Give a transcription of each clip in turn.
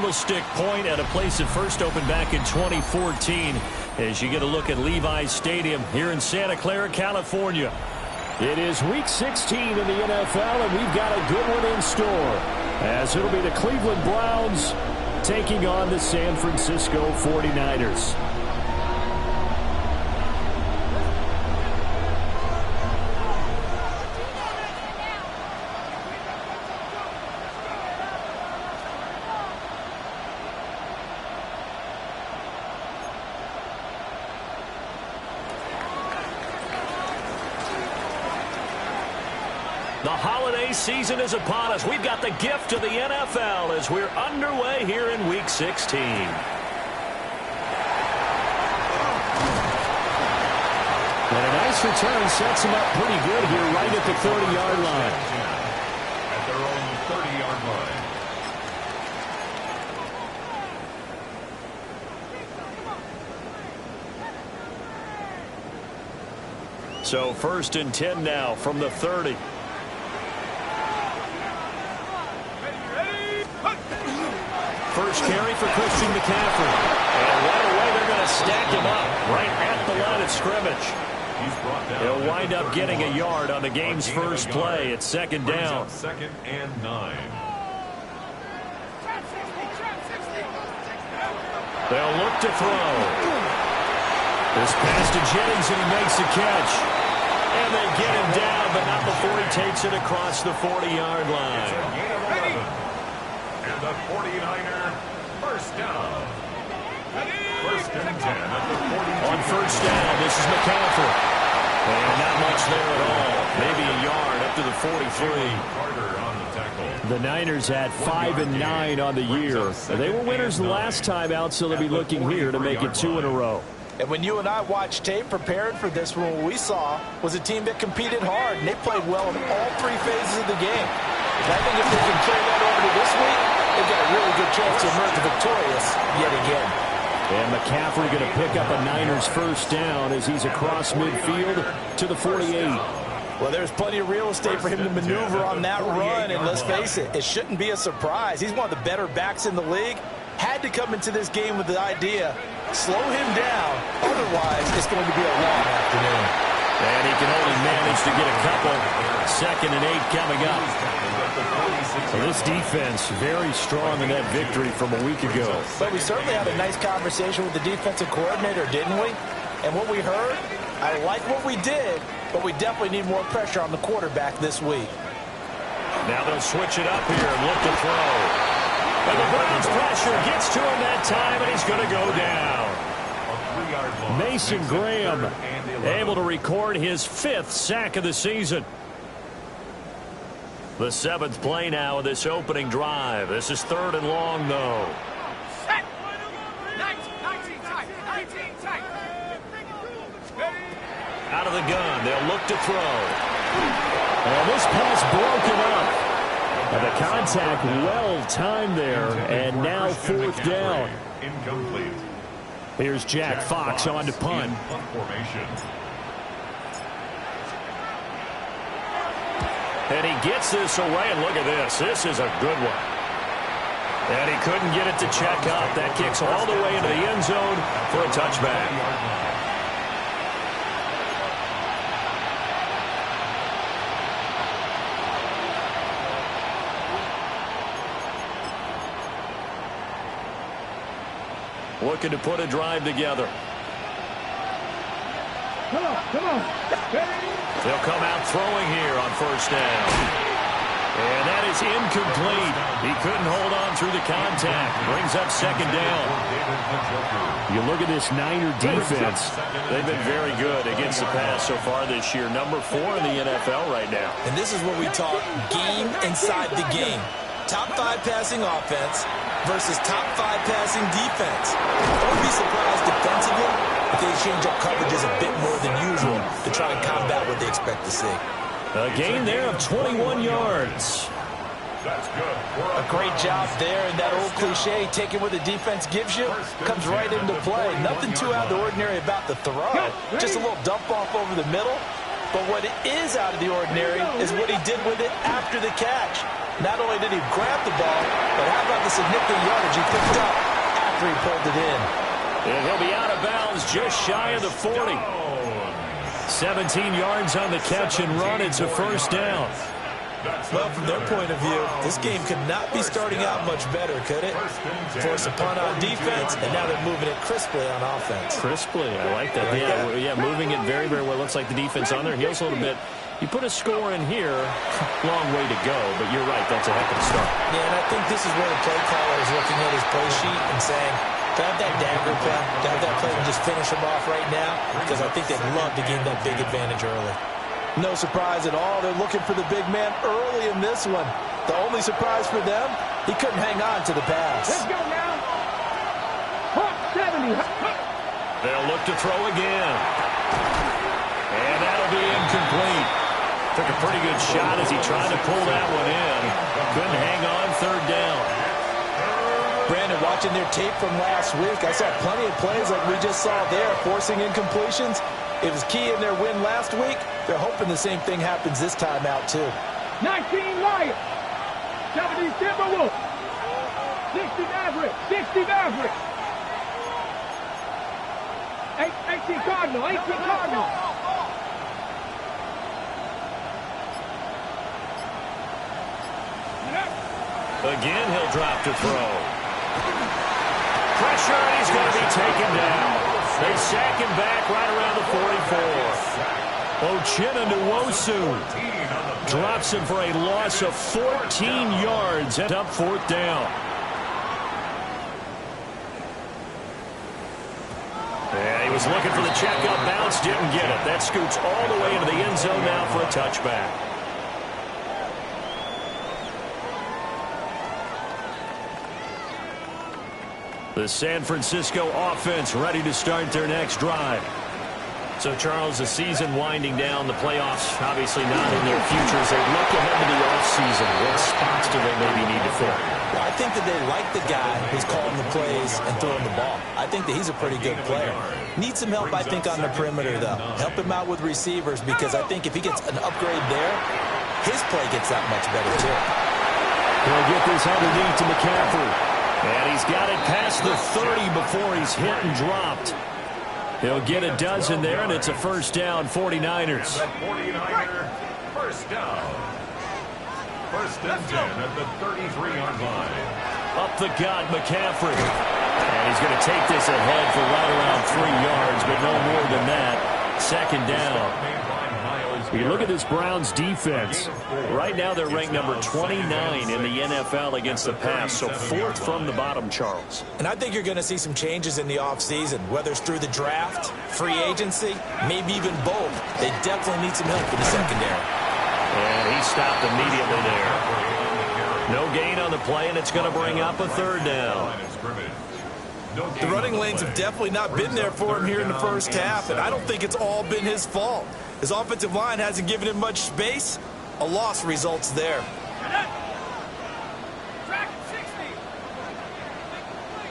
Candlestick Point at a place that first opened back in 2014 as you get a look at Levi's Stadium here in Santa Clara, California. It is Week 16 in the NFL, and we've got a good one in store, as it'll be the Cleveland Browns taking on the San Francisco 49ers. The holiday season is upon us. We've got the gift of the NFL as we're underway here in Week 16. And a nice return sets him up pretty good here right at the 30-yard line. At their own 30-yard line. So 1st and 10 now from the 30. First carry for Christian McCaffrey. And right away they're going to stack him up right at the line of scrimmage. He'll wind up getting a yard on the game's first play. It's 2nd down. 2nd and 9. They'll look to throw. This pass to Jennings, and he makes the catch. And they get him down, but not before he takes it across the 40-yard line. And the 49er first down. 1st and 10 at the 42. On 1st down, this is McCaffrey. And not much there at all. Maybe a yard up to the 43. Carter on the tackle. The Niners had 5 and 9 on the year. They were winners the last time out, so they'll be looking here to make it 2 in a row. And when you and I watched tape preparing for this one, what we saw was a team that competed hard, and they played well in all 3 phases of the game. And I think if they can carry that over to this week, they've got a really good chance to emerge victorious yet again. And McCaffrey going to pick up a Niners first down as he's across midfield to the 48. Well, there's plenty of real estate for him to maneuver on that run, and let's face it, it shouldn't be a surprise. He's one of the better backs in the league. Had to come into this game with the idea, slow him down, otherwise it's going to be a long afternoon. And he can only manage to get a couple. 2nd and 8 coming up. So this defense very strong in that victory from a week ago. But we certainly had a nice conversation with the defensive coordinator, didn't we? And what we heard, I like what we did, but we definitely need more pressure on the quarterback this week. Now they'll switch it up here and look to throw. And the Browns pressure gets to him that time, and he's going to go down. Mason Graham able to record his 5th sack of the season. The 7th play now of this opening drive. This is 3rd and long, though. Out of the gun, they'll look to throw. And this pass broken up. And the contact well timed there, and now 4th down. Incomplete. Here's Jack Fox on to punt. And he gets this away, and look at this. This is a good one. And he couldn't get it to check up. That kicks all the way into the end zone for a touchback. Looking to put a drive together. Come on. They'll come out throwing here on 1st down. And that is incomplete. He couldn't hold on through the contact. Brings up 2nd down. You look at this Niner defense. They've been very good against the pass so far this year. Number 4 in the NFL right now. And this is what we talk game inside the game. Top 5 passing offense versus top 5 passing defense. I wouldn't be surprised defensively if they change up coverages a bit more than usual to try to combat what they expect to see. A gain there of 21 yards. That's good. A great job there, and that old cliche, taking what the defense gives you, comes right into play. Nothing too out of the ordinary about the throw. Just a little dump off over the middle. But what is out of the ordinary is what he did with it after the catch. Not only did he grab the ball, but how about the significant yardage he picked up after he pulled it in? And he'll be out of bounds just shy of the 40. 17 yards on the catch and run. It's a first down. Well, from their point of view, this game could not be starting out much better, could it? Force a punt on defense, and now they're moving it crisply on offense. Crisply, I like that. Yeah, moving it very, very well. Looks like the defense on their heels a little bit. You put a score in here, long way to go, but you're right, that's a heck of a start. Yeah, and I think this is where the play caller is looking at his play sheet and saying, to have that dagger play, to have that play and just finish him off right now, because I think they'd love to gain that big advantage early. No surprise at all. They're looking for the big man early in this one. The only surprise for them, he couldn't hang on to the pass. Let's go now. Hawk 70. They'll look to throw again. And that'll be incomplete. Took a pretty good shot as he tried to pull that one in. Couldn't hang on, third down. Brandon, watching their tape from last week, I saw plenty of plays like we just saw there, forcing incompletions. It was key in their win last week. They're hoping the same thing happens this time out, too. 19 Lions. 70 Timberwolves. 60 Mavericks. 60 Mavericks. 18 Cardinal. 18 Cardinal. Again, he'll drop to throw. Pressure, and he's going to be taken down. They sack him back right around the 44. Uchenna Nwosu drops him for a loss of 14 yards. And up fourth down. And he was looking for the checkup bounce, didn't get it. That scoots all the way into the end zone now for a touchback. The San Francisco offense ready to start their next drive. So, Charles, the season winding down, the playoffs obviously not in their future as they look ahead to the offseason. What spots do they maybe need to fill? Well, I think that they like the guy who's calling the plays and throwing the ball. I think that he's a pretty good player. Needs some help, I think, on the perimeter, though. Help him out with receivers because I think if he gets an upgrade there, his play gets that much better, too. He'll get this underneath to McCaffrey. And he's got it past the 30 before he's hit and dropped. He'll get a dozen there, and it's a first down, 49ers. 49er, first down. First and 10 at the 33-yard line. Up the gut, McCaffrey. And he's going to take this ahead for right around 3 yards, but no more than that. Second down. You look at this Browns defense. Right now they're ranked number 29 in the NFL against the pass, so fourth from the bottom, Charles. And I think you're going to see some changes in the offseason, whether it's through the draft, free agency, maybe even both. They definitely need some help in the secondary. And he stopped immediately there. No gain on the play, and it's going to bring up a third down. The running lanes have definitely not been there for him here in the first half, and I don't think it's all been his fault. His offensive line hasn't given him much space. A loss results there. Track 60.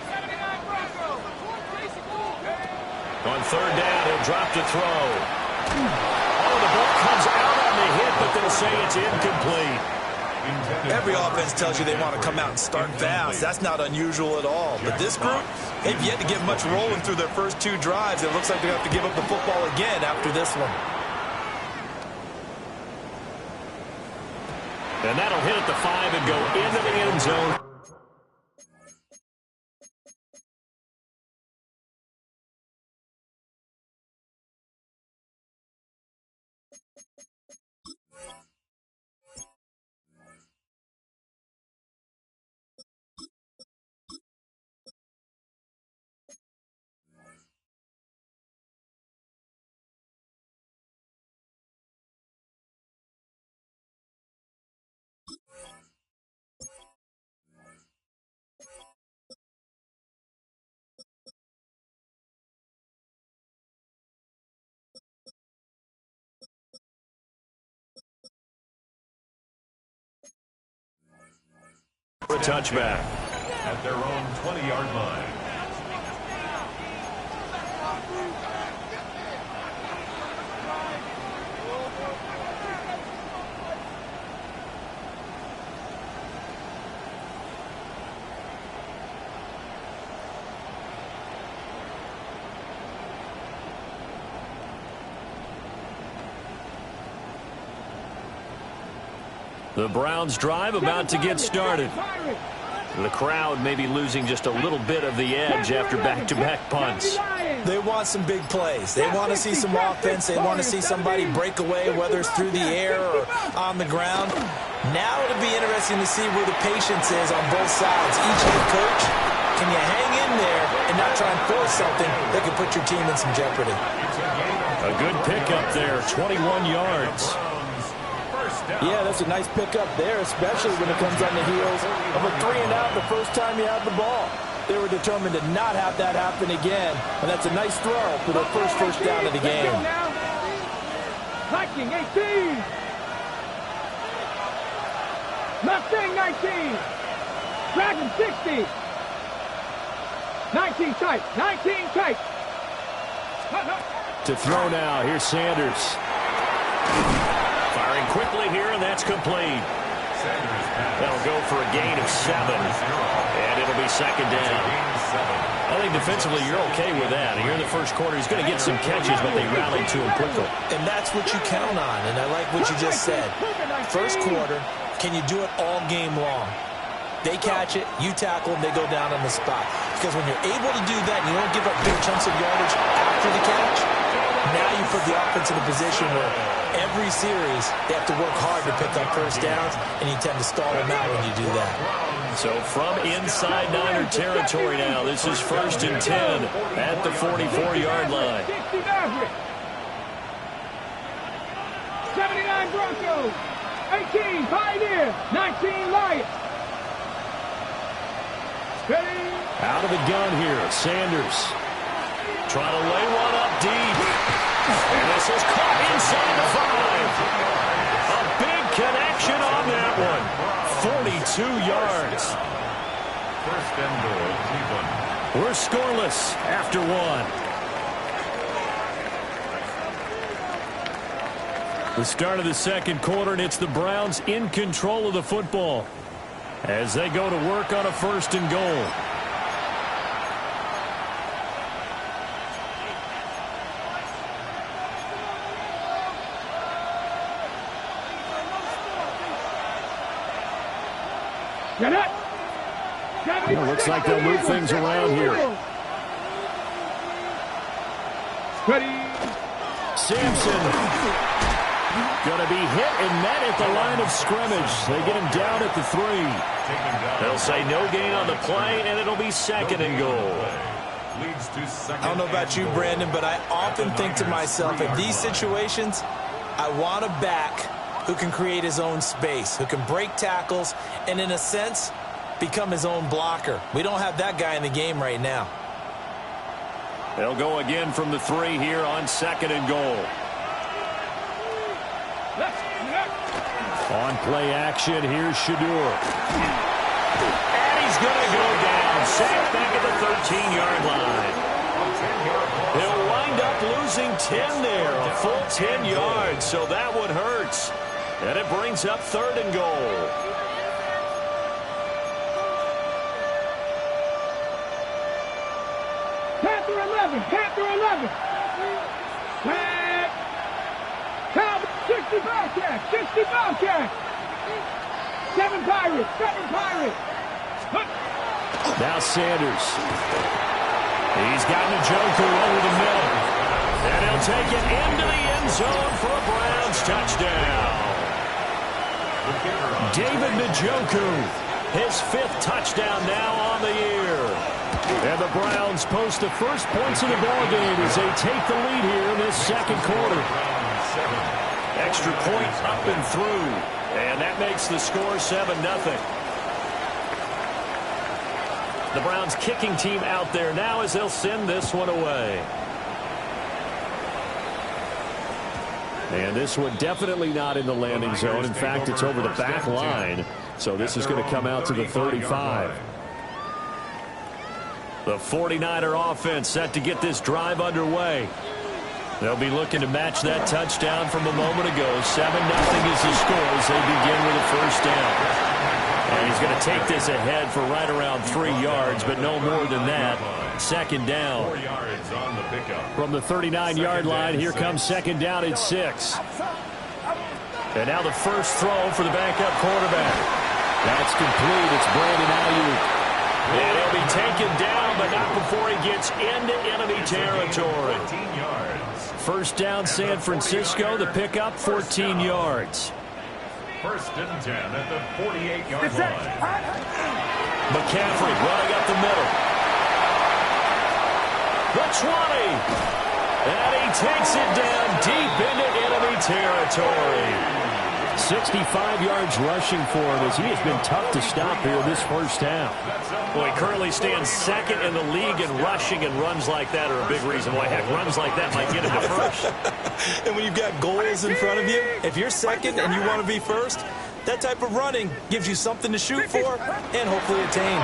79 Broncos. On third down, he'll drop to throw. Oh, the ball comes out on the hit, but they'll say it's incomplete. Every offense tells you they want to come out and start fast. That's not unusual at all. But this group, they've yet to get much rolling through their first two drives. It looks like they have to give up the football again after this one. And that'll hit at the 5 and go into the end zone. For a touchback. At their own 20-yard line. The Browns drive about to get started. The crowd may be losing just a little bit of the edge after back-to-back punts. They want some big plays. They want to see some offense. They want to see somebody break away, whether it's through the air or on the ground. Now it'll be interesting to see where the patience is on both sides. Each head coach, can you hang in there and not try and force something that could put your team in some jeopardy? A good pickup there, 21 yards. Yeah, that's a nice pickup there, especially when it comes on the heels of a 3-and-out the first time you have the ball. They were determined to not have that happen again, and that's a nice throw for their first down of the game. Viking 18. Mustang 19. Dragon 60. 19 tight. 19 tight. To throw now, here's Sanders. Firing quickly here, and that's complete. That'll go for a gain of 7. And it'll be second down. I think defensively you're okay with that. Here in the first quarter, he's going to get some catches, but they rallied to him quickly. And that's what you count on, and I like what you just said. First quarter, can you do it all game long? They catch it, you tackle them, they go down on the spot. Because when you're able to do that and you don't give up big chunks of yardage after the catch, now you put the offense in a position where every series they have to work hard to pick up first downs, and you tend to stall them out when you do that. So from inside Niner territory now, this is 1st and 10 at the 44-yard line. 79 Broncos. 18 Pioneer. 19 Lions. Ready? Out of the gun here, Sanders. Trying to lay one up deep. And this is caught inside the 5. A big connection on that one. 42 yards. First and goal, Cleveland. We're scoreless after 1. The start of the second quarter, and it's the Browns in control of the football as they go to work on a 1st and goal. It looks like they'll move things around here. Ready? Sampson going to be hit and met at the line of scrimmage. They get him down at the 3. They'll say no gain on the play, and it'll be 2nd and goal. I don't know about you, Brandon, but I often think to myself, in these situations, I want a back who can create his own space, who can break tackles, and in a sense, become his own blocker. We don't have that guy in the game right now. They'll go again from the 3 here on 2nd and goal. On play action, here's Shedeur. And he's going to go down. Sacked back at the 13-yard line. He'll wind up losing 10 there, a full 10 yards, so that one hurts. And it brings up 3rd and goal. Panther 11. Panther 11. Calvin, 60 Bobcat. 60 Bobcat. 7 Pirates. 7 Pirates. Now Sanders. He's got Njoku over the middle. And he'll take it into the end zone for a Browns touchdown. David Njoku, his 5th touchdown now on the year. And the Browns post the first points of the ballgame as they take the lead here in this second quarter. Extra point up and through. And that makes the score 7-0. The Browns kicking team out there now as they'll send this one away. And this one definitely not in the landing zone. In fact, it's over the back line. So this is going to come out to the 35. The 49er offense set to get this drive underway. They'll be looking to match that touchdown from a moment ago. 7-0 is the score as they begin with a 1st down. And he's going to take this ahead for right around 3 yards, but no more than that. 2nd down. 4 yards on the pickup. From the 39-yard line, here comes 2nd down at 6. And now the first throw for the backup quarterback. That's complete. It's Brandon Ayuk. And he'll be taken down, but not before he gets into enemy territory. 14 yards. First down, San Francisco. The pickup, 14 yards. First and 10 at the 48-yard line. McCaffrey running up the middle. The 20. And he takes it down deep into enemy territory. 65 yards rushing for him as he has been tough to stop here this first half. Well, he currently stands second in the league in rushing, and runs like that are a big reason why. Heck, runs like that might get him to first. And when you've got goals in front of you, if you're second and you want to be first, that type of running gives you something to shoot for and hopefully attain.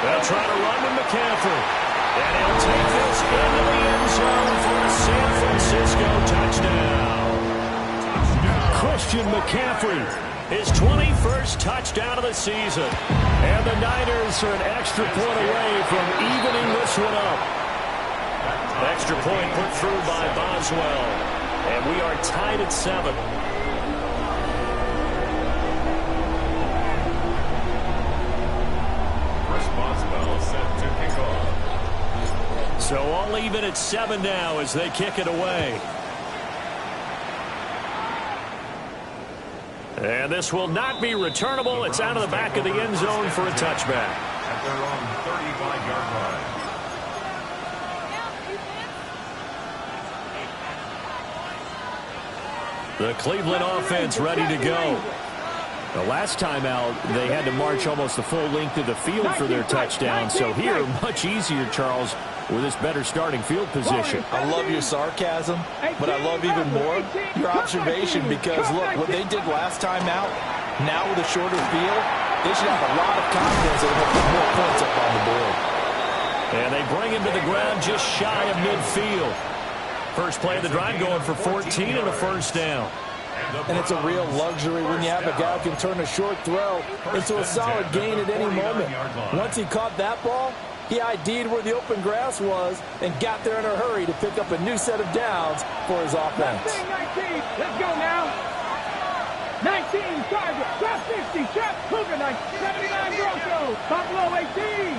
They'll try to run with McCaffrey. And he'll take this into the end zone for a San Francisco touchdown. Christian McCaffrey. His 21st touchdown of the season. And the Niners are an extra point away from evening this one up. Extra point put through by Boswell. And we are tied at 7. Chris Boswell set to kick off. So all even at 7 now as they kick it away. And this will not be returnable. It's out of the back of the end zone for a touchback. At their own 35-yard line. The Cleveland offense ready to go. The last time out, they had to march almost the full length of the field for their touchdown. So here, much easier, Charles, with this better starting field position. I love your sarcasm, but I love even more your observation because, look, what they did last time out, now with a shorter field, they should have a lot of confidence that they'll put more points up on the board. And they bring him to the ground just shy of midfield. First play of the drive going for 14 and a first down. And it's a real luxury when you have a guy who can turn a short throw into a solid gain at any moment. Once he caught that ball, he ID'd where the open grass was and got there in a hurry to pick up a new set of downs for his offense. 19, let's go now. 19, Charger, trap 50, trap Cougar, 79 Broncos, Buffalo 18.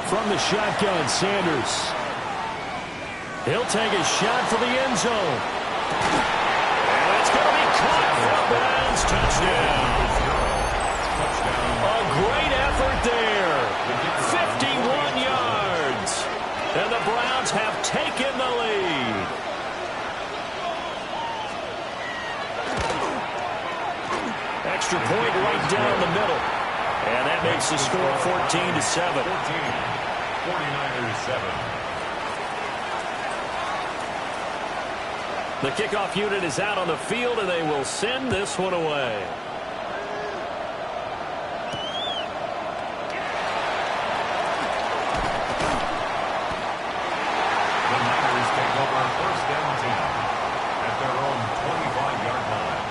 From the shotgun, Sanders. He'll take a shot for the end zone. And it's going to be caught for a Browns touchdown. A great effort there. 51 yards. And the Browns have taken the lead. Extra point right down the middle. And that makes the score 14-7. 49ers 7. The kickoff unit is out on the field, and they will send this one away. The Niners take over first and 10 at their own 25-yard line.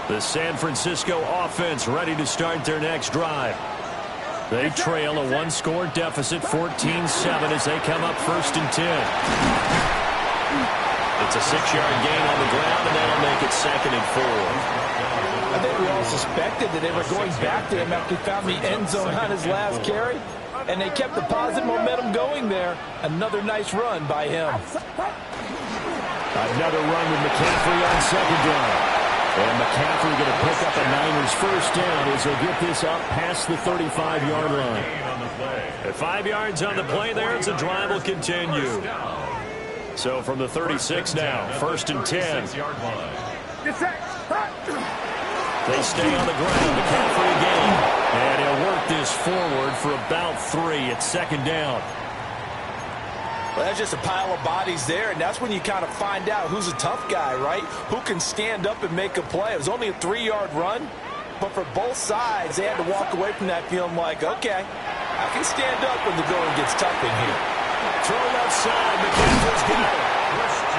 The San Francisco offense ready to start their next drive. They trail a one-score deficit, 14-7, as they come up first and 10. It's a 6-yard gain on the ground, and that'll make it 2nd and 4. I think we all suspected that they were going back to him after he found the end zone on his last carry, and they kept the positive momentum going there. Another nice run by him. Another run with McCaffrey on second down. And McCaffrey going to pick up a Niners first down as they get this up past the 35-yard line. At 5 yards on the play there, as the drive will continue. So from the 36 now, first and 10. They stay on the ground. McCaffrey again. And he'll work this forward for about 3 at 2nd down. Well, that's just a pile of bodies there, and that's when you kind of find out who's a tough guy, right? Who can stand up and make a play. It was only a 3-yard run, but for both sides, they had to walk away from that feeling like, okay, I can stand up when the going gets tough in here. Throw left side. McCaffrey's got it.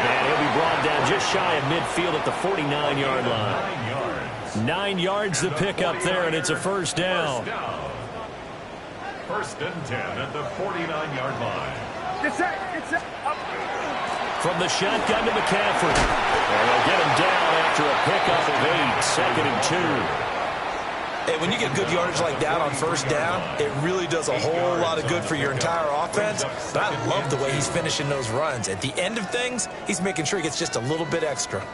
And he'll be brought down just shy of midfield at the 49-yard line. 9 yards to pick up there, and it's a first down. First and 10 at the 49-yard line. from the shotgun to McCaffrey. And they'll get him down after a pickup of 8, 2nd and 2. Hey, when you get good yardage like that on first down, it really does a whole lot of good for your entire offense. But I love the way he's finishing those runs. At the end of things, he's making sure he gets just a little bit extra.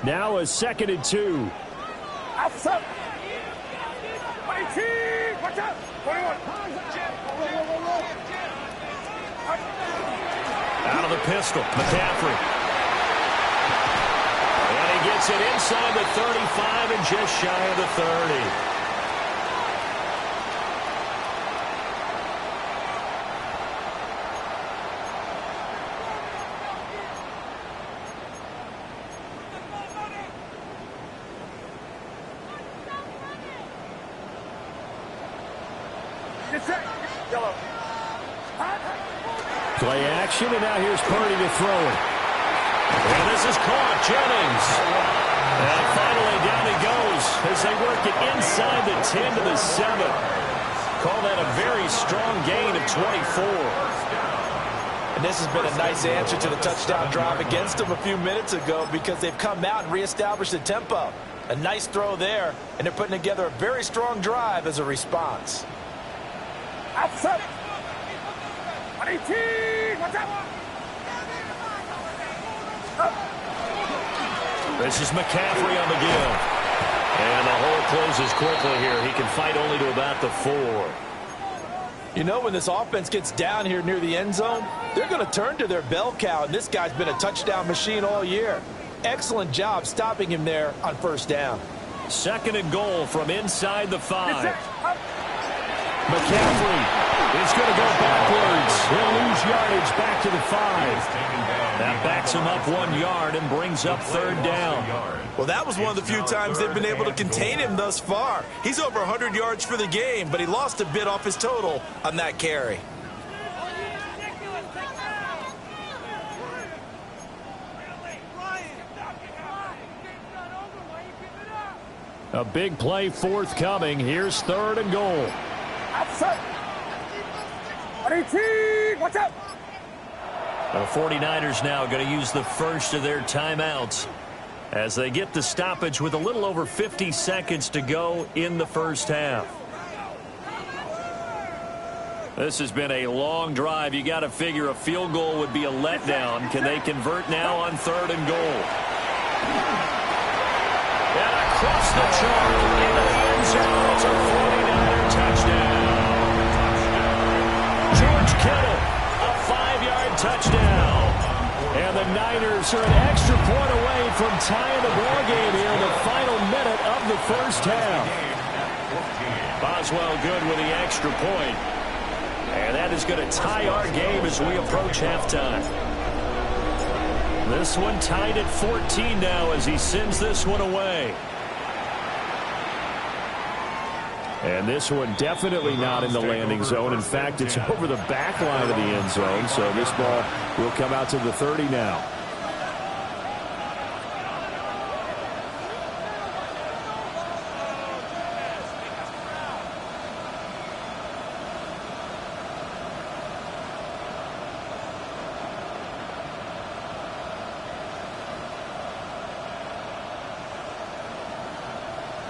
Now a 2nd and 2. Outside. 18. Watch out. 21. Out of the pistol, McCaffrey. And he gets it inside the 35 and just shy of the 30. Play action, and now here's Purdy to throw it. And this is caught, Jennings. And finally down he goes as they work it inside the 10 to the 7. Call that a very strong gain of 24. And this has been a nice answer to the touchdown drive against them a few minutes ago because they've come out and reestablished the tempo. A nice throw there, and they're putting together a very strong drive as a response. Outside. 18. Watch out. This is McCaffrey on the give. And the hole closes quickly here. He can fight only to about the 4. You know, when this offense gets down here near the end zone, they're going to turn to their bell cow, and this guy's been a touchdown machine all year. Excellent job stopping him there on first down. 2nd and goal from inside the 5. McCaffrey is going to go backwards. He'll lose yardage back to the 5. That backs him up 1 yard and brings up 3rd down. Well, that was one of the few times they've been able to contain him thus far. He's over 100 yards for the game, but he lost a bit off his total on that carry. A big play forthcoming. Here's 3rd and goal. Outside. 18. Watch out. The 49ers now going to use the first of their timeouts as they get the stoppage with a little over 50 seconds to go in the first half. This has been a long drive. You got to figure a field goal would be a letdown. Can they convert now on 3rd and goal? And across the chalk into the end zone. It's a 49er touchdown. George Kittle, a 5-yard touchdown. And the Niners are an extra point away from tying the ball game here in the final minute of the first half. Boswell good with the extra point. And that is going to tie our game as we approach halftime. This one tied at 14 now as he sends this one away. And this one definitely not in the landing zone. In fact, it's over the back line of the end zone. So this ball will come out to the 30 now.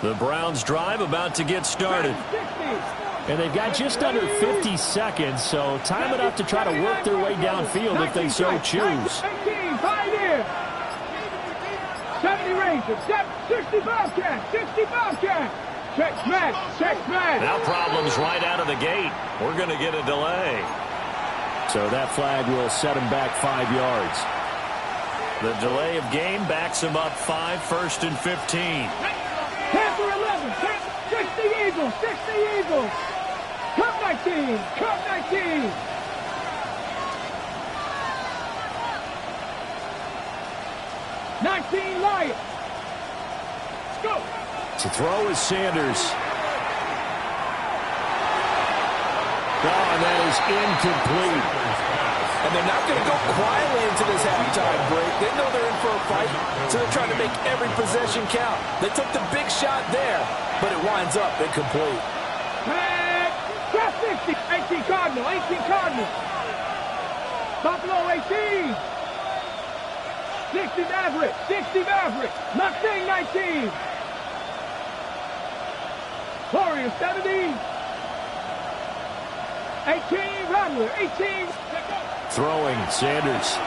The Browns drive about to get started. And they've got just under 50 seconds, so time enough to try to work their way downfield if they so choose. 70 Rangers, 60 Bobcats, 60 Bobcats. Check smash, check smash. Now problems right out of the gate. We're going to get a delay. So that flag will set him back 5 yards. The delay of game backs him up 5, 1st and 15. Tampa 11, 60 Eagles, 60 Eagles. Cup 19, Cup 19. Lions. Let's go. To throw is Sanders. And that is incomplete. And they're not going to go quietly into this halftime break. They know they're in for a fight, so they're trying to make every possession count. They took the big shot there, but it winds up incomplete. Drop 50. 18 Cardinal, 18 Cardinal. Buffalo 18. 60 Maverick. 60 Maverick. Mustang 19. Warrior 70. 18 Rattler. 18. Throwing, Sanders.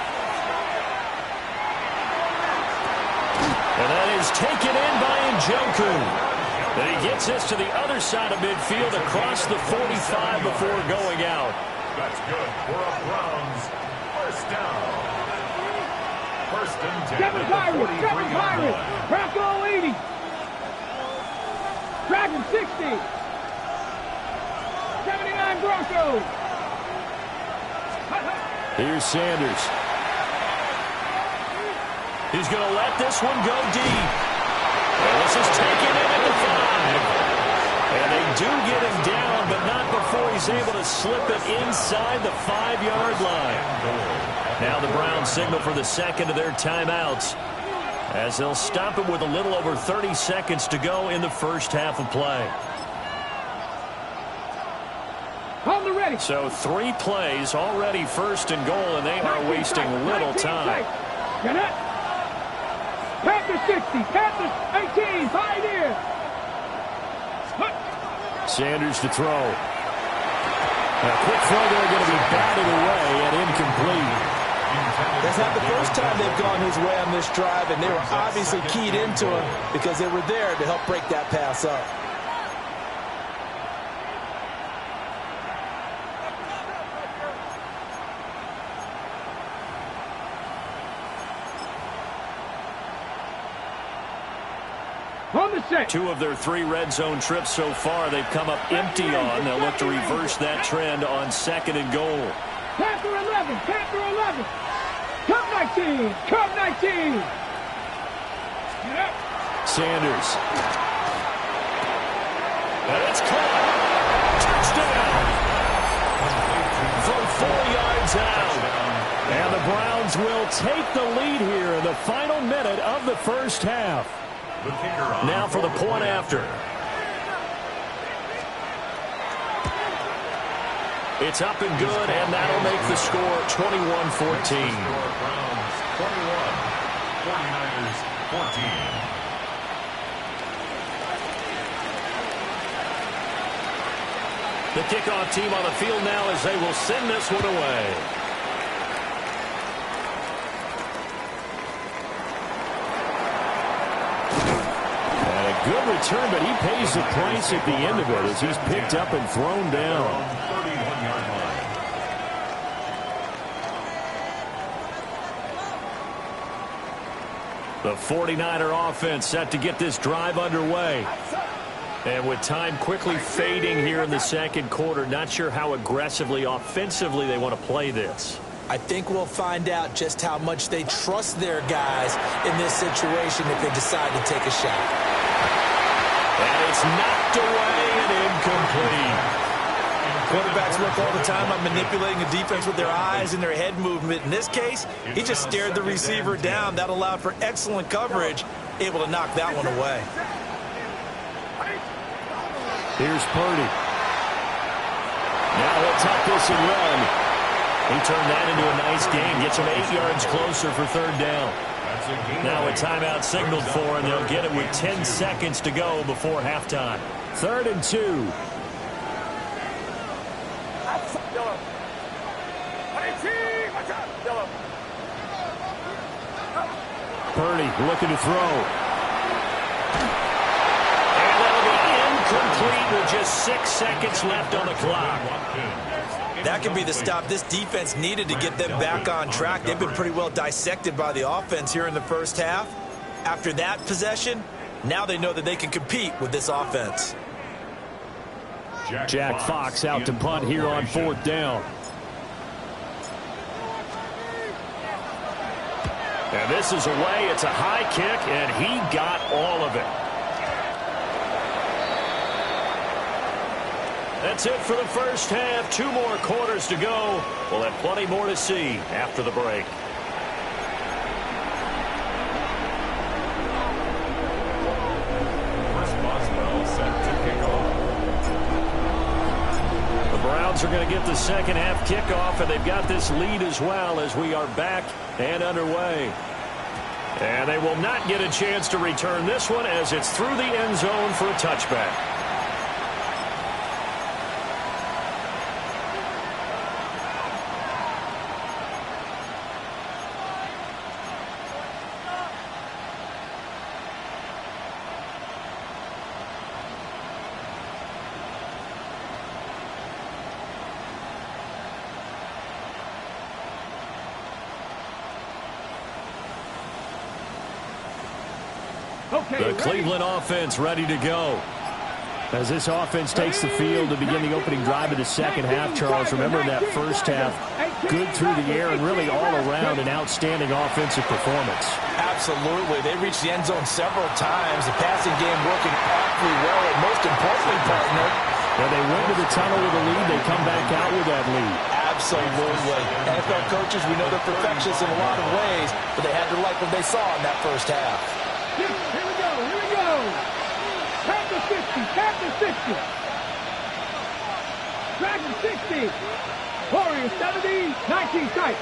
And that is taken in by Njoku. And he gets this to the other side of midfield across the 45 before going out. That's good for a Browns first down. First and 10 Kevin at the Pirates. 43 Kevin Pirates. Bronco 80. Dragon 60. 79 Broncos. Here's Sanders. He's going to let this one go deep. And this is taken in at the 5. And they do get him down, but not before he's able to slip it inside the 5-yard line. Now the Browns signal for the second of their timeouts, as they'll stop it with a little over 30 seconds to go in the first half of play. Hold the ready. So 3 plays already first and goal, and they are wasting little time. Get it. Panthers 60. Panthers 18. Pioneer. Sanders to throw. A quick throw there, going to be batted away and incomplete. That's not the first time they've gone his way on this drive, and they were obviously keyed into him because they were there to help break that pass up. On the set. 2 of their 3 red zone trips so far they've come up empty on. They'll look to reverse that trend on second and goal. Panther 11. Panther 11. Cup 19. Cup 19. Get up. Sanders. And it's caught. Touchdown. From 4 yards out. And the Browns will take the lead here in the final minute of the first half. Now for the point after. It's up and good, and that'll make the score 21-14. Browns 21, 49ers 14. The kickoff team on the field now as they will send this one away. Good return, but he pays the price at the end of it as he's picked up and thrown down. 31-yard line. The 49er offense set to get this drive underway. And with time quickly fading here in the second quarter, not sure how aggressively, offensively they want to play this. I think we'll find out just how much they trust their guys in this situation if they decide to take a shot. And it's knocked away and incomplete. Quarterbacks work all the time on manipulating the defense with their eyes and their head movement. In this case, he just stared the receiver down. That allowed for excellent coverage, able to knock that one away. Here's Purdy. Now he'll tuck this and run. He turned that into a nice gain. Gets him 8 yards closer for third down. Now a timeout signaled for, and they'll get it with 10 seconds to go before halftime. 3rd and 2. Purdy looking to throw. And that'll be incomplete with just 6 seconds left on the clock. That could be the stop this defense needed to get them back on track. They've been pretty well dissected by the offense here in the first half. After that possession, now they know that they can compete with this offense. Jack Fox out to punt here on 4th down. And this is away. It's a high kick, and he got all of it. That's it for the first half. 2 more quarters to go. We'll have plenty more to see after the break. Chris Boswell set to kick off. The Browns are going to get the second half kickoff, and they've got this lead as well as we are back and underway. And they will not get a chance to return this one as it's through the end zone for a touchback. The Cleveland offense ready to go. As this offense takes the field to begin the opening drive of the second half, Charles, remember that first half, good through the air and really all around an outstanding offensive performance. Absolutely. They reached the end zone several times. The passing game working awfully well, and most importantly, partner, when they went to the tunnel with a lead, they come back out with that lead. Absolutely. NFL coaches, we know they're perfectionists in a lot of ways, but they had to like what they saw in that first half. Here we go. Tap the 60. Dragon 60. Warriors 70. 19 tight.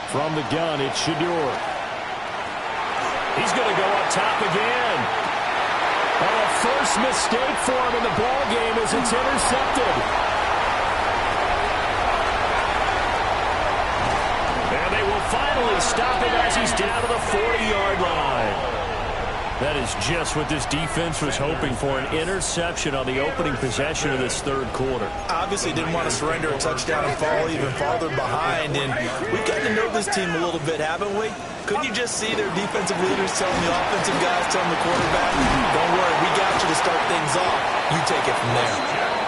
From the gun, it's Shedeur. He's going to go up top again. A first mistake for him in the ball game as it's intercepted. And they will finally stop him as he's down to the 40-yard line. That is just what this defense was hoping for, an interception on the opening possession of this third quarter. Obviously didn't want to surrender a touchdown and fall even farther behind, and we've gotten to know this team a little bit, haven't we? Couldn't you just see their defensive leaders telling the offensive guys, telling the quarterback, don't worry, we got you to start things off. You take it from there.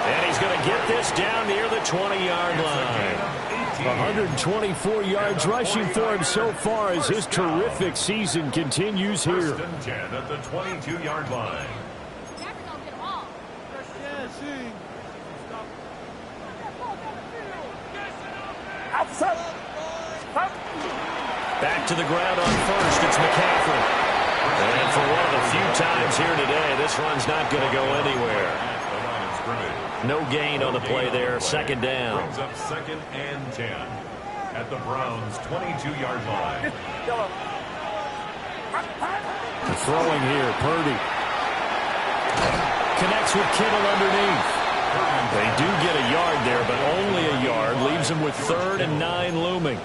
And he's going to get this down near the 20-yard line. 124 yards rushing for him so far as his terrific season continues here. First and 10 at the 22-yard line. Back to the ground on first. It's McCaffrey. And for one of the few times here today, this run's not going to go anywhere. No gain on the play there. Second down. Brings up second and 10 at the Browns' 22-yard line. Throwing here, Purdy. Connects with Kittle underneath. They do get a yard there, but only a yard. Leaves them with 3rd and 9 looming.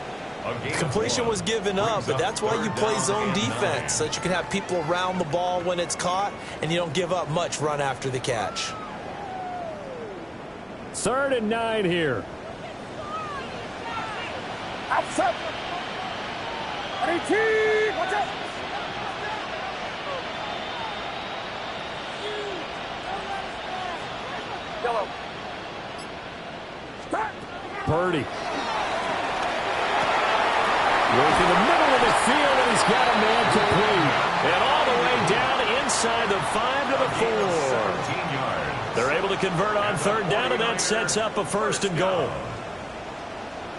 Completion was given up, but that's why you play zone defense, so that you can have people around the ball when it's caught, and you don't give up much run after the catch. 3rd and 9 here. Outside. 18. Watch out. Yellow. Purdy. Working the middle of the field, and he's got a man complete. And all the way down inside the 5 to the 4. 17 yards. They're able to convert on 3rd down, and that sets up a 1st and goal.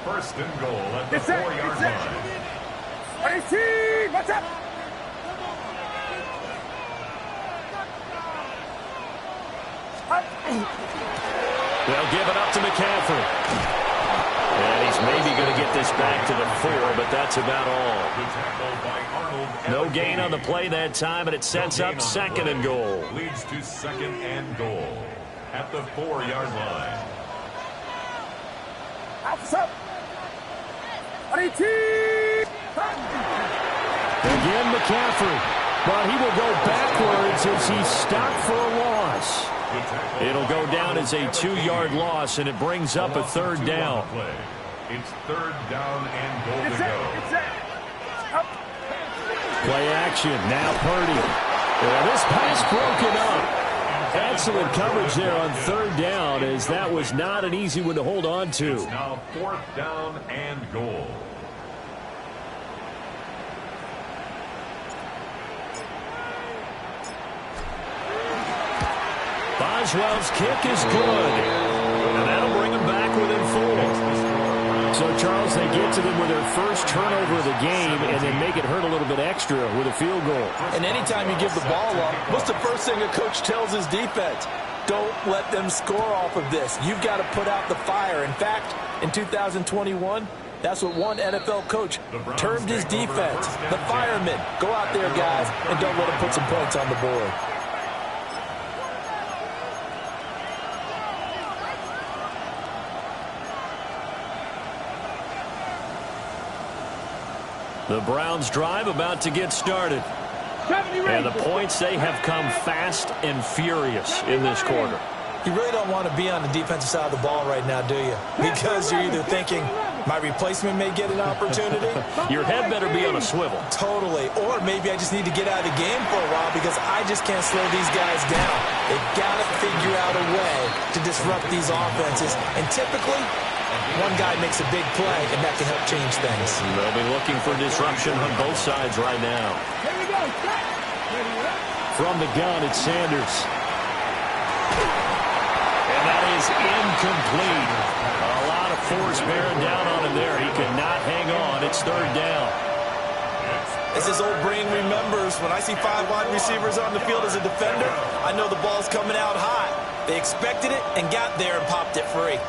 1st and goal at the 4-yard line. 18. Watch out. They'll give it up to McCaffrey. And he's maybe going to get this back to the 4, but that's about all. No gain on the play that time, and it sets up 2nd and goal. Leads to 2nd and goal at the 4-yard line. Outside. 18. Again, McCaffrey. But he will go backwards as he's stopped for a loss. It'll go down as a 2-yard loss, and it brings up a 3rd down. It's 3rd down and goal to go. Play action. Now Purdy. This pass broken up. Excellent coverage there on 3rd down, as that was not an easy one to hold on to. It's now 4th down and goal. Boswell's kick is good. And that'll bring him back within 4. So, Charles, they get to them with their first turnover of the game and then make it hurt a little bit extra with a field goal. And anytime you give the ball up, what's the first thing a coach tells his defense? Don't let them score off of this. You've got to put out the fire. In fact, in 2021, That's what one NFL coach termed his defense. The firemen. Go out there, guys, and don't let them put some points on the board. The Browns drive about to get started. And the points, they have come fast and furious in this quarter. You really don't want to be on the defensive side of the ball right now, do you? Because you're either thinking, my replacement may get an opportunity. Your head better be on a swivel. Totally. Or maybe I just need to get out of the game for a while because I just can't slow these guys down. They've got to figure out a way to disrupt these offenses. And typically, one guy makes a big play, and that can help change things. They'll be looking for disruption on both sides right now. Here we go. From the gun, it's Sanders. And that is incomplete. A lot of force bearing down on him there. He could not hang on. It's third down. As his old brain remembers, when I see 5 wide receivers on the field as a defender, I know the ball's coming out hot. They expected it and got there and popped it free.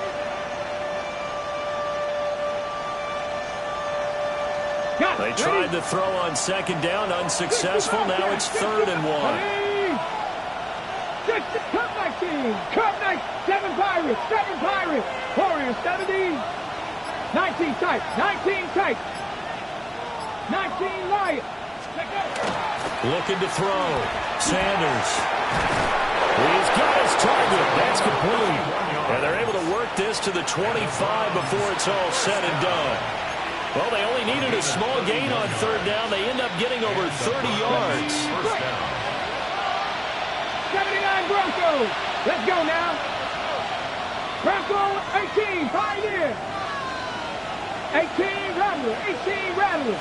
They tried to throw on second down, unsuccessful. Now it's 3rd and 1. Cut 19. Cut 19. 7 Pirates. 7 Pirates. Warriors 70. 19 tight. 19 tight. 19 Lions. Looking to throw. Sanders. He's got his target. That's complete. And they're able to work this to the 25 before it's all said and done. Well, they only needed a small gain on 3rd down. They end up getting over 30 yards. 79 Broncos. Let's go now. Bronco 18, Pioneer. 18 Rattler. 18 Rattler.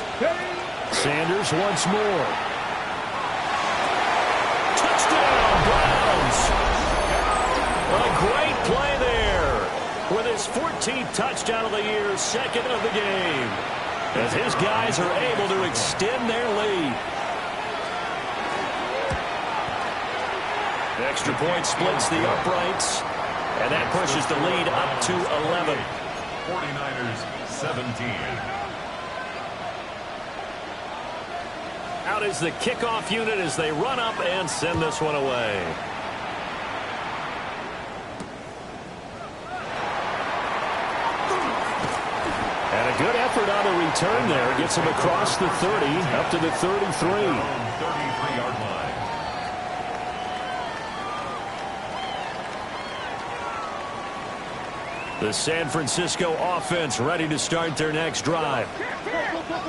Sanders once more. Touchdown, Browns. A great play there. With his 14th touchdown of the year, 2nd of the game. As his guys are able to extend their lead. The extra point splits the uprights. And that pushes the lead up to 11. 49ers 17. Out is the kickoff unit as they run up and send this one away. And a good effort on the return there. Gets him across the 30, up to the 33. 33-yard line. The San Francisco offense ready to start their next drive.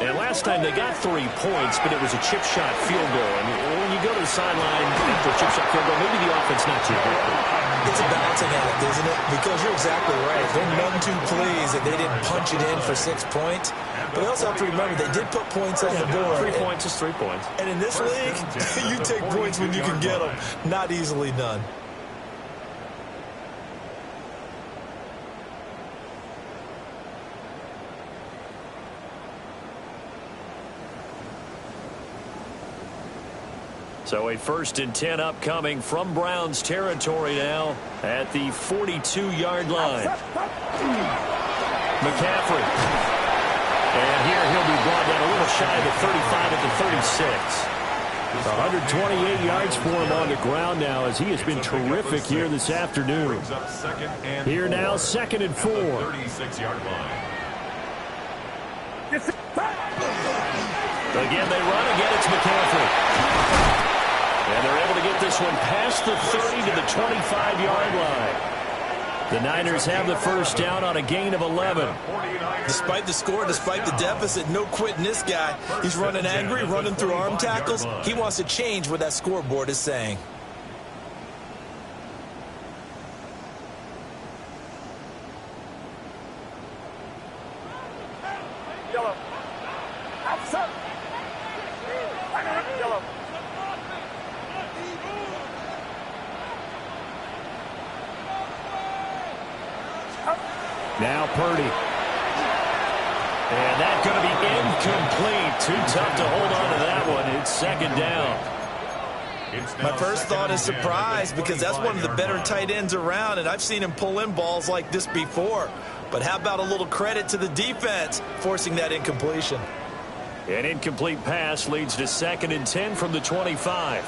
And last time they got 3 points, but it was a chip shot field goal. And when you go to the sideline after a chip shot field goal, maybe the offense not too good. It's a balancing act, isn't it? Because you're exactly right. They're none too pleased that they didn't punch it in for 6 points. But you also have to remember, they did put points on the board. 3 points is 3 points. And in this league, you take points when you can get them. Not easily done. So a 1st and 10 upcoming from Browns territory now at the 42-yard line. McCaffrey. And here he'll be brought down a little shy of the 35 at the 36. 128 yards for him on the ground now as he has been terrific here this afternoon. Here now, 2nd and 4. 36-yard line. Again, they run. Again, it's McCaffrey. And they're able to get this one past the 30 to the 25-yard line. The Niners have the 1st down on a gain of 11. Despite the score, despite the deficit, no quitting this guy. He's running angry, running through arm tackles. He wants to change what that scoreboard is saying. Yellow. Yellow. Now Purdy. And that's going to be incomplete. Too tough to hold on to that one. It's 2nd down. My first thought is surprise because that's one of the better tight ends around, and I've seen him pull in balls like this before. But how about a little credit to the defense forcing that incompletion? An incomplete pass leads to 2nd and 10 from the 25.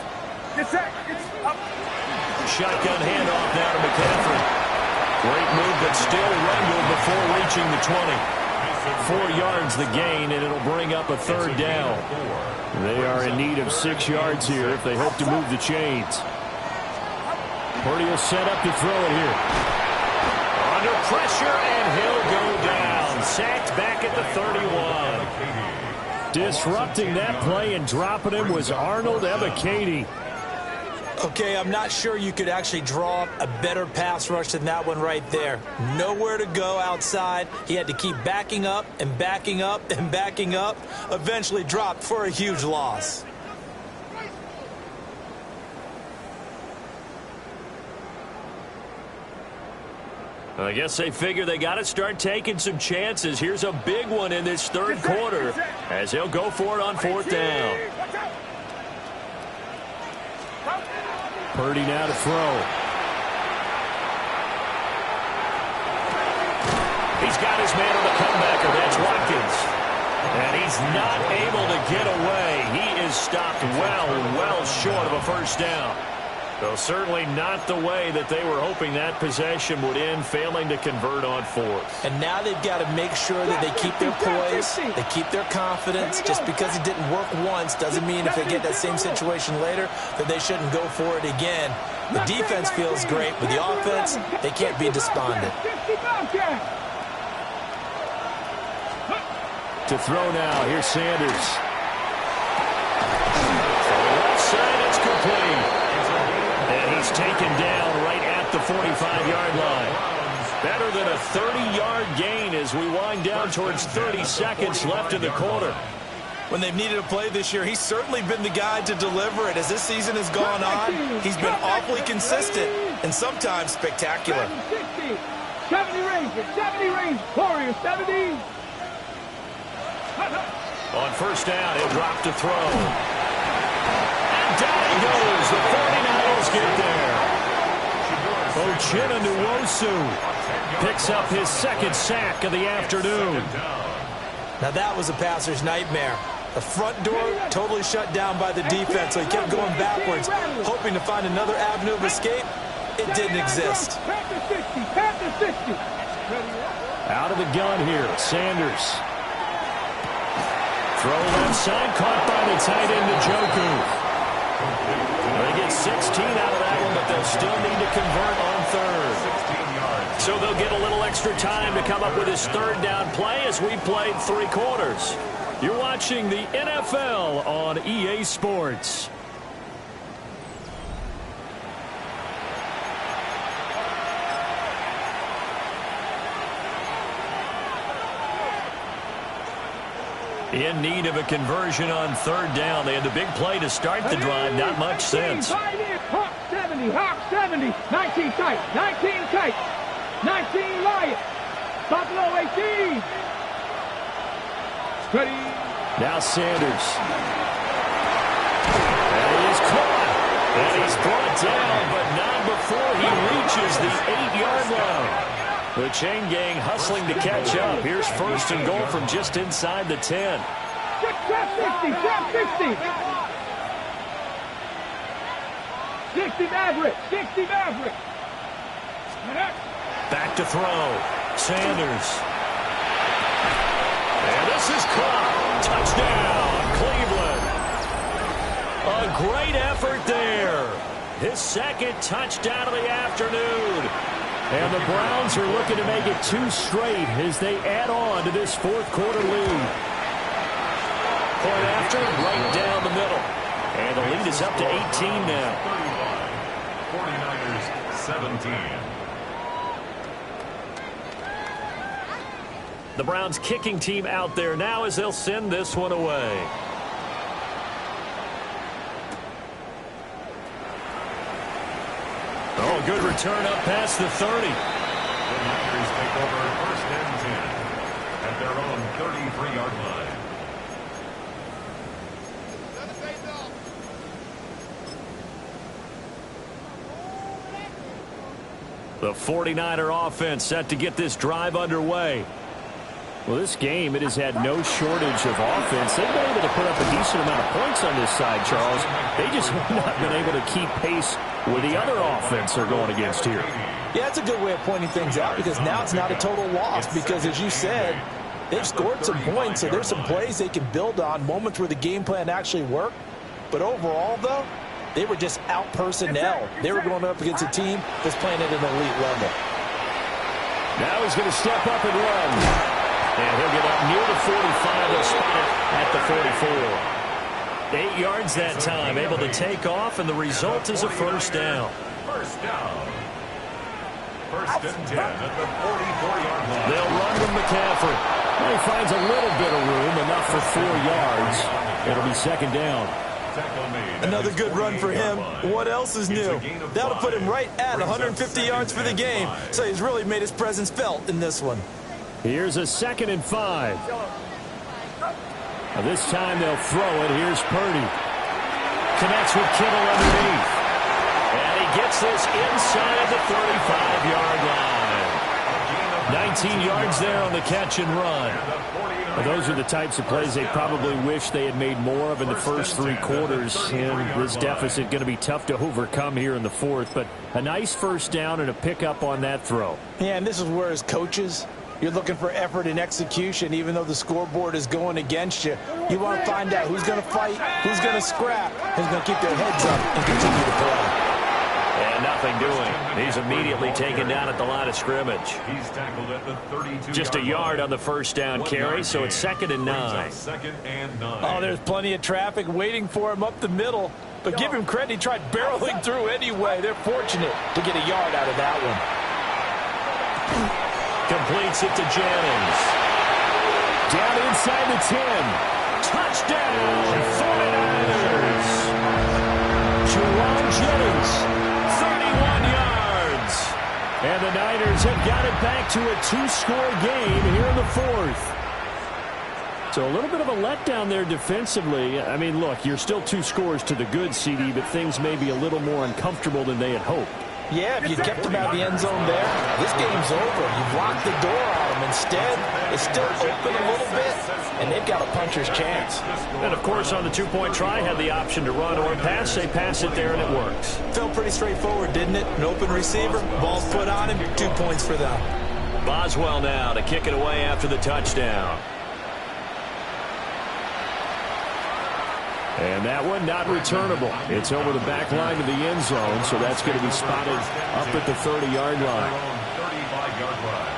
Shotgun handoff now to McCaffrey. Great move, but still wrangled before reaching the 20. 4 yards the gain, and it'll bring up a 3rd down. They are in need of 6 yards here if they hope to move the chains. Purdy will set up to throw it here. Under pressure, and he'll go down. Sacked back at the 31. Disrupting that play and dropping him was Arnold Ebiketie. Okay, I'm not sure you could actually draw up a better pass rush than that one right there. Nowhere to go outside. He had to keep backing up and backing up and backing up. Eventually dropped for a huge loss. I guess they figure they got to start taking some chances. Here's a big one in this 3rd quarter as he'll go for it on 4th down. Purdy now to throw. He's got his man on the comebacker. That's Watkins. And he's not able to get away. He is stopped well short of a 1st down. So certainly not the way that they were hoping that possession would end, failing to convert on 4th. And now they've got to make sure that they keep their poise, they keep their confidence. Just because it didn't work once doesn't mean if they get that same situation later that they shouldn't go for it again. The defense feels great, but the offense, they can't be despondent. To throw now, here's Sanders. From the left side, it's complete. And he's taken down right at the 45-yard line. Better than a 30-yard gain as we wind down towards 30 seconds left in the quarter. When they've needed a play this year, he's certainly been the guy to deliver it. As this season has gone on, he's been awfully consistent and sometimes spectacular. 70 range, Warriors, 70. On 1st down, he'll drop to throw. And down he goes. The 49ers get there. Uchenna Nwosu picks up his 2nd sack of the afternoon. Now that was a passer's nightmare. The front door totally shut down by the defense, so he kept going backwards, hoping to find another avenue of escape. It didn't exist. Out of the gun here, Sanders. Throw left side, caught by the tight end, Njoku. They get 16 out of that one, but they'll still need to convert on 3rd. So they'll get a little extra time to come up with his 3rd down play as we played 3 quarters. You're watching the NFL on EA Sports. In need of a conversion on 3rd down. They had the big play to start the drive. Not much sense. Hawk 70, 19 tight, 19 Lions, Buffalo 18. Ready. Now Sanders. And he is caught. And he's brought down, but not before he reaches the 8-yard line. The chain gang hustling to catch up. Here's 1st and goal from just inside the 10. Trap 60. 60 Maverick. Back to throw. Sanders. And this is caught. Touchdown, Cleveland. A great effort there. His 2nd touchdown of the afternoon. And the Browns are looking to make it 2 straight as they add on to this 4th quarter lead. Point after, right down the middle. And the lead is up to 18 now. 49ers 17. The Browns kicking team out there now as they'll send this one away. Oh, good return up past the 30. The Niners take over 1st and 10 at their own 33-yard line. The 49er offense set to get this drive underway. Well, this game, it has had no shortage of offense. They've been able to put up a decent amount of points on this side, Charles. They just have not been able to keep pace with the other offense they're going against here. Yeah, it's a good way of pointing things out because now it's not a total loss because, as you said, they've scored some points, so there's some plays they can build on, moments where the game plan actually worked. But overall, though, they were just out personnel. They were going up against a team that's playing at an elite level. Now he's going to step up and run. And he'll get up near the 45. They'll spot it at the 44. 8 yards that time, able to take off, and the result is a first down. First down. First and 10 at the 44-yard line. They'll run with McCaffrey. Well, he finds a little bit of room, enough for 4 yards. It'll be second down. Another good run for him. What else is new? That'll put him right at 150 yards for the game. So he's really made his presence felt in this one. Here's a 2nd and 5. Now this time they'll throw it. Here's Purdy. Connects with Kittle underneath. And he gets this inside the 35-yard line. 19 yards there on the catch and run. Well, those are the types of plays they probably wish they had made more of in the first 3 quarters. And this deficit going to be tough to overcome here in the 4th. But a nice first down and a pickup on that throw. Yeah, and this is where as coaches, you're looking for effort and execution, even though the scoreboard is going against you. You want to find out who's going to fight, who's going to scrap, who's going to keep their heads up and continue to play. And nothing doing. He's immediately taken down at the line of scrimmage. He's tackled at the 32. Just a yard on the first down carry, so it's 2nd and 9. Second and 9. Oh, there's plenty of traffic waiting for him up the middle. But give him credit, he tried barreling through anyway. They're fortunate to get a yard out of that one. Completes it to Jennings. Down inside the 10. Touchdown, 49ers. Juwan Jennings, 31 yards. And the Niners have got it back to a 2-score game here in the 4th. So a little bit of a letdown there defensively. I mean, look, you're still 2 scores to the good, CD, but things may be a little more uncomfortable than they had hoped. Yeah, if you kept him out of the end zone there, this game's over. You've locked the door on him. Instead, it's still open a little bit, and they've got a puncher's chance. And, of course, on the 2-point try, had the option to run or pass. They pass it there, and it works. Felt pretty straightforward, didn't it? An open receiver, ball's put on him, 2 points for them. Boswell now to kick it away after the touchdown. And that one not returnable. It's over the back line of the end zone, so that's going to be spotted up at the 30-yard line. 35-yard line.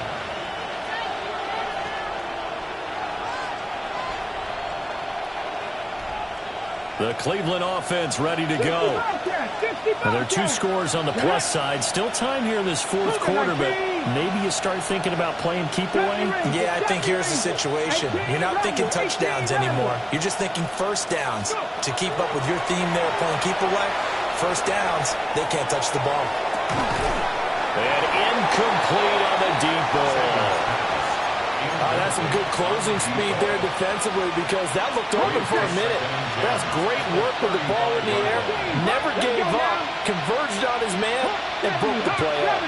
The Cleveland offense ready to go. Well, there are 2 scores on the plus side. Still time here in this 4th quarter, but maybe you start thinking about playing keep away? Yeah, I think here's the situation. You're not thinking touchdowns anymore. You're just thinking first downs. To keep up with your theme there, playing keep away, first downs, they can't touch the ball. And incomplete on the deep ball. That's some good closing speed there defensively because that looked open for a minute. That's great work with the ball in the air. Never gave up, converged on his man, and broke the play up.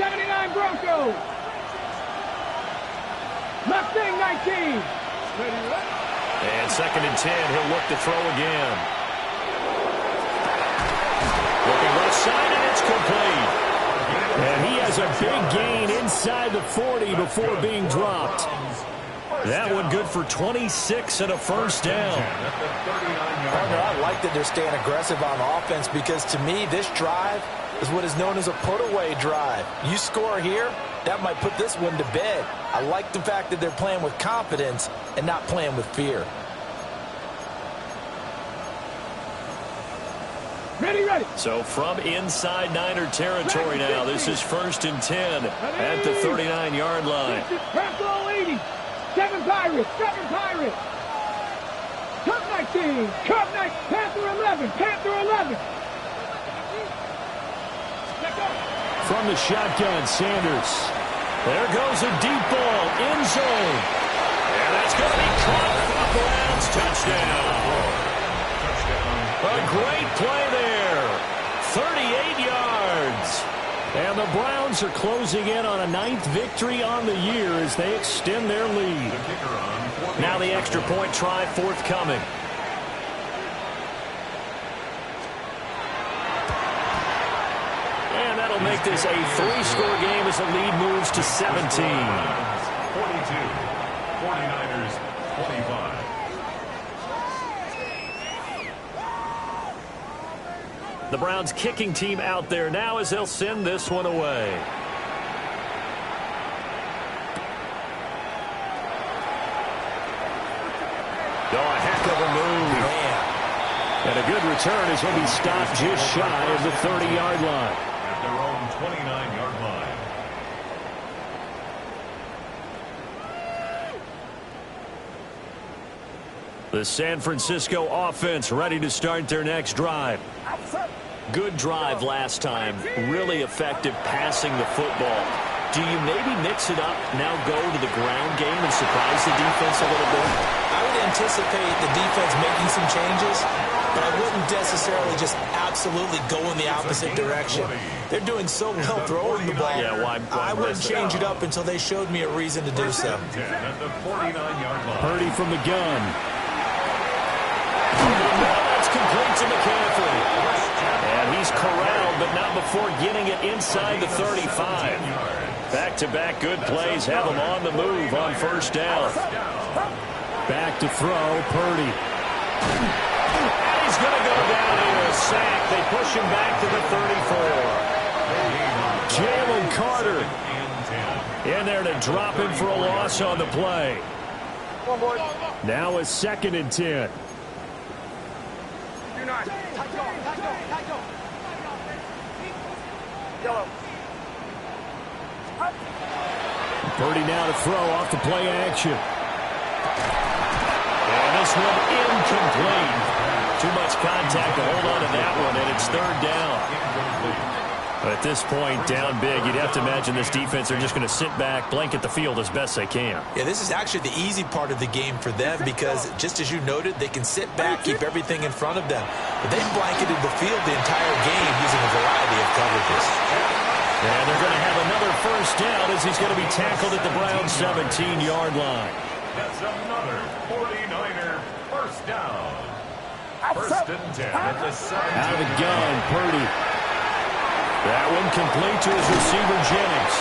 79 Broncos. Mustang 19. And 2nd and 10, he'll look to throw again. Looking left side, and it's complete. And he has a big gain inside the 40 before being dropped. That one good for 26 and a first down. Partner, I like that they're staying aggressive on offense because to me, this drive is what is known as a put-away drive. You score here, that might put this one to bed. I like the fact that they're playing with confidence and not playing with fear. Ready, ready. So from inside Niner territory now, this is 1st and 10 at the 39-yard line. This is Purple 80. 7 Pirates, 7 Pirates. Cup 19, Cup 19, Panther 11, Panther 11. From the shotgun, Sanders. There goes a deep ball, end zone. And that's going to be caught off the Browns. Touchdown. A great play there. 38 yards. And the Browns are closing in on a 9th victory on the year as they extend their lead. Now the extra point try forthcoming. And that'll make this a 3-score game as the lead moves to 17. 42. 49ers 25. The Browns kicking team out there now as they'll send this one away. Oh, a heck of a move. And a good return is going to be stopped just shy of the 30-yard line. At their own 29-yard line. The San Francisco offense ready to start their next drive. Good drive last time. Really effective passing the football. Do you maybe mix it up, now go to the ground game and surprise the defense a little bit? I would anticipate the defense making some changes, but I wouldn't necessarily just absolutely go in the opposite direction. They're doing so well throwing the ball. Yeah, why I wouldn't change it up until they showed me a reason to do so. At the 49-yard line. Purdy from the gun. That's complete to McCaffrey. And he's corralled, but not before getting it inside the 35. Back-to-back good plays have him on the move on first down. Back to throw, Purdy. And he's going to go down here, a sack. They push him back to the 34. Jalen Carter In there to drop him for a loss on the play. now is 2nd and 10. Purdy now to throw off the play action. And this one incomplete. Too much contact to hold on to that one, and it's 3rd down. But at this point, down big, you'd have to imagine this defense are just going to sit back, blanket the field as best they can. Yeah, this is actually the easy part of the game for them because, just as you noted, they can sit back, keep everything in front of them. But they've blanketed the field the entire game using a variety of coverages. And they're going to have another first down as he's going to be tackled at the Browns' 17-yard line. That's another 49er first down. 1st and 10 at the 17. Out of the gun, Purdy. That one complete to his receiver, Jennings.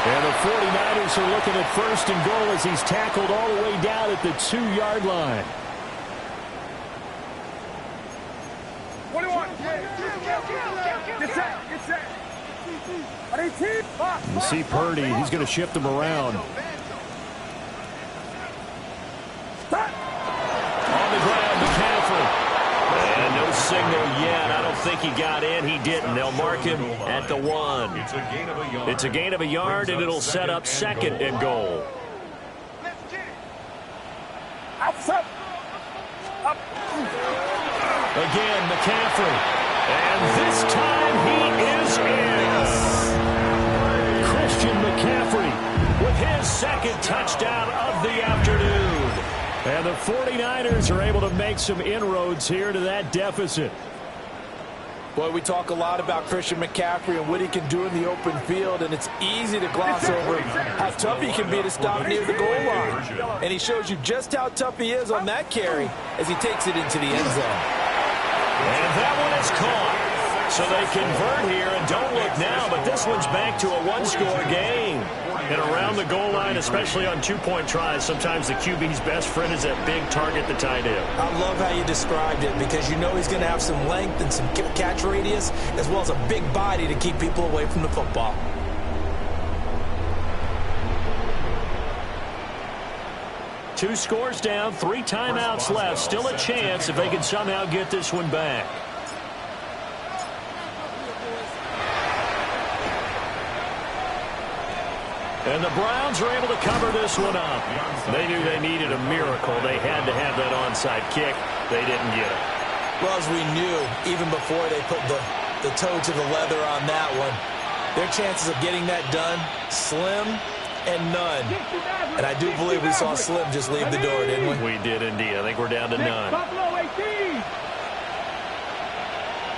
And the 49ers are looking at 1st and goal as he's tackled all the way down at the 2-yard line. 21. Get set. You see Purdy, he's going to shift him around. On the ground, McCaffrey. And no signal yet. I don't think he got in. He didn't. They'll mark him at the 1. It's a gain of a yard. It's a gain of a yard, and it'll set up 2nd and goal. Again, McCaffrey. And this time he is in. Christian McCaffrey With his 2nd touchdown of the afternoon. And the 49ers are able to make some inroads here to that deficit. Boy, we talk a lot about Christian McCaffrey and what he can do in the open field, and it's easy to gloss over how tough he can be to stop near the goal line. And he shows you just how tough he is on that carry as he takes it into the end zone. And that one is caught. So they convert here and don't look now, but this one's back to a 1-score game. And around the goal line, especially on 2-point tries, sometimes the QB's best friend is that big target, the tight end. I love how you described it because you know he's going to have some length and some catch radius as well as a big body to keep people away from the football. Two scores down, 3 timeouts left. Still a chance if they can somehow get this one back. And the Browns are able to cover this one up. They knew they needed a miracle. They had to have that onside kick. They didn't get it. Well, as we knew, even before they put the toe to the leather on that one, their chances of getting that done, slim and none. And I do believe we saw Slim just leave the door, didn't we? We did indeed. I think we're down to none. Buffalo 18.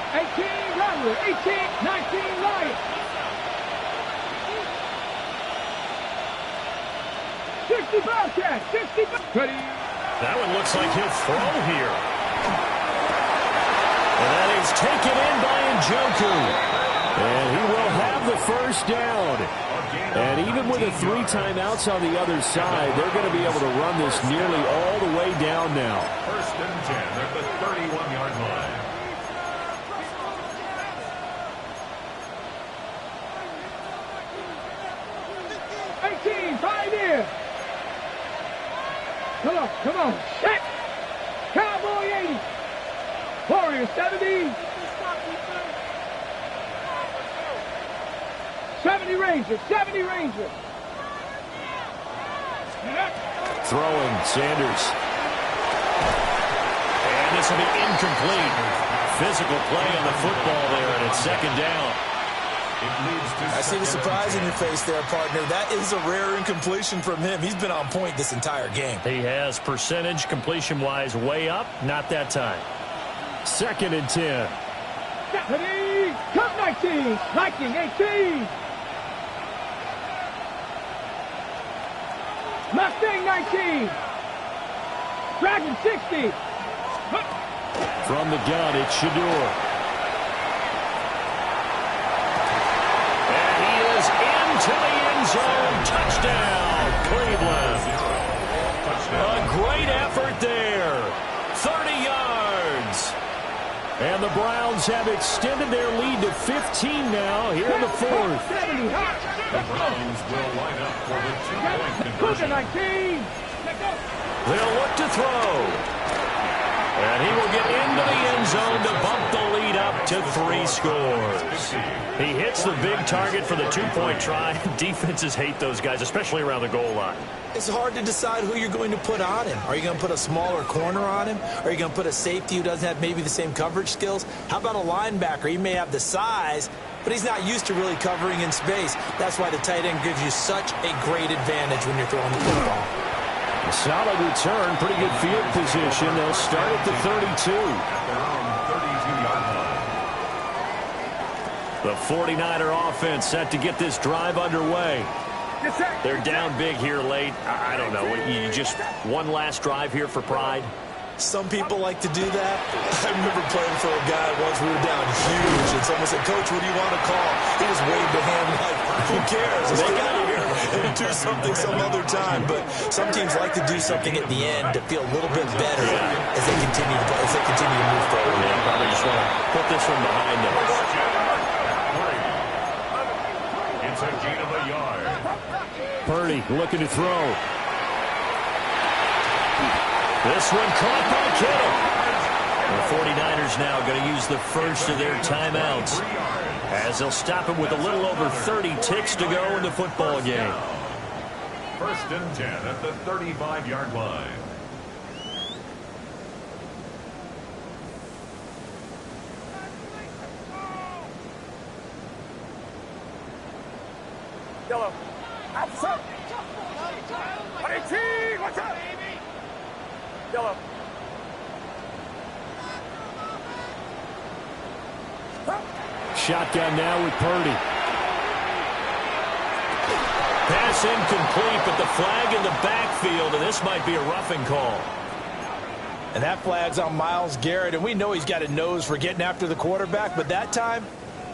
18, Rebel. 18, 19, Lion. 65 catch. 65. Ready. That one looks like he'll throw here. And that is taken in by Njoku. And he will have the first down. And even with the 3 timeouts on the other side, they're going to be able to run this nearly all the way down now. First and 10 at the 31-yard line. Pioneer. Come on. Set. Cowboy 80. Warrior 70. 70 Rangers. 70 Rangers. Throwing, Sanders. And this will be incomplete. Physical play on the football there, and it's second down. I see the surprise in your face there, partner. That is a rare incompletion from him. He's been on point this entire game. He has percentage completion-wise way up. Not that time. Second and 10. Ready. Cup 19. Viking 18. Mustang 19. Dragon 60. From the gun, it's Shedeur. And he is into the end zone. Touchdown, Cleveland. A great effort there. 30 yards. And the Browns have extended their lead to 15 now here in the fourth. The Browns will line up for the 2-point conversion. 19. They'll look to throw. And he will get into the end zone to bump the lead up to 3 scores. He hits the big target for the 2-point try. Defenses hate those guys, especially around the goal line. It's hard to decide who you're going to put on him. Are you going to put a smaller corner on him? Are you going to put a safety who doesn't have maybe the same coverage skills? How about a linebacker? He may have the size, but he's not used to really covering in space. That's why the tight end gives you such a great advantage when you're throwing the football. A solid return, pretty good field position. They'll start at the 32. The 49er offense set to get this drive underway. They're down big here late. I don't know. You just one last drive here for pride? Some people like to do that. I remember playing for a guy once. We were down huge, and someone said, "Coach, what do you want to call?" He just waved a hand like, "Who cares? Let's get out of here and do something some other time." But some teams like to do something at the end to feel a little bit better as they continue to move forward. Yeah, probably just want to put this one behind them. It's a gain of a yard. Purdy looking to throw. This one caught by Kittle. The 49ers now going to use the first of their timeouts as they'll stop it with a little over 30 ticks to go in the football game. First and 10 at the 35-yard line. Yellow. Outside. 18. Watch out. Yellow. Shotgun now with Purdy. Pass incomplete, but the flag in the backfield, and this might be a roughing call. And that flag's on Myles Garrett, and we know he's got a nose for getting after the quarterback, but that time,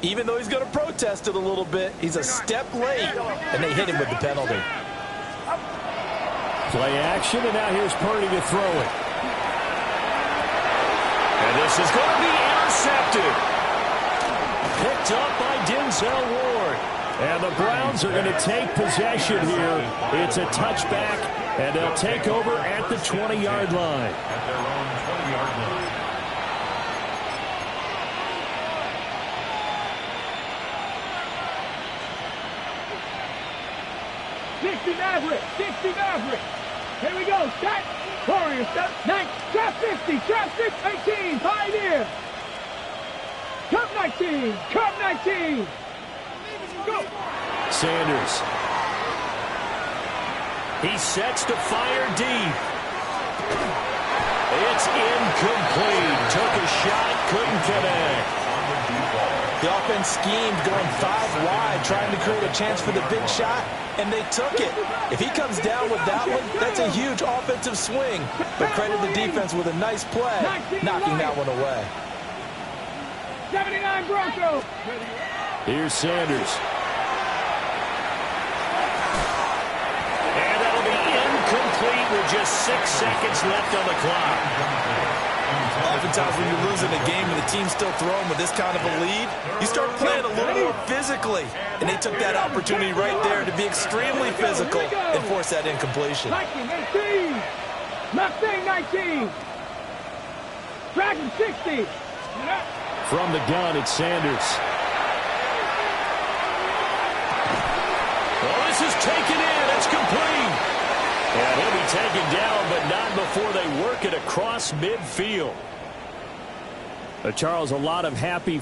even though he's going to protest it a little bit, he's a step late, and they hit him with the penalty. Play action, and now here's Purdy to throw it. And this is going to be intercepted. Picked up by Denzel Ward. And the Browns are going to take possession here. It's a touchback, and they'll take over at the 20-yard line. At their own 20-yard line. Maverick. 60 Maverick. Here we go. Set. Warrior step. 9. Trap 50. Trap 6. 18. Pioneer. Cup 19. Cup 19. Go. Sanders. He sets to fire deep. It's incomplete. Took a shot, couldn't connect. The offense schemed going 5 wide, trying to create a chance for the big shot, and they took it. If he comes down with that one, that's a huge offensive swing. But credit the defense with a nice play, knocking that one away. 79 Broncos. Here's Sanders. And that'll be incomplete with just 6 seconds left on the clock. Oftentimes when you're losing a game and the team's still throwing with this kind of a lead, you start playing a little more physically. And they took that opportunity right there to be extremely physical and force that incompletion. 19, 18. Mustang 19. Dragon 60. From the gun, it's Sanders. Well, this is taken in. It's complete. And he'll be taken down, but not before they work it across midfield. Charles, a lot of happy